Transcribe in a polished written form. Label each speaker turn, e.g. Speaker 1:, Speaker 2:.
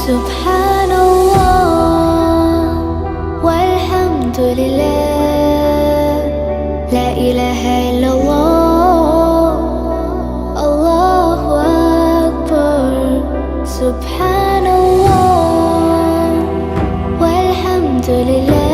Speaker 1: سبحان الله والحمد لله، لا إله إلا الله، الله أكبر. سبحان الله والحمد لله.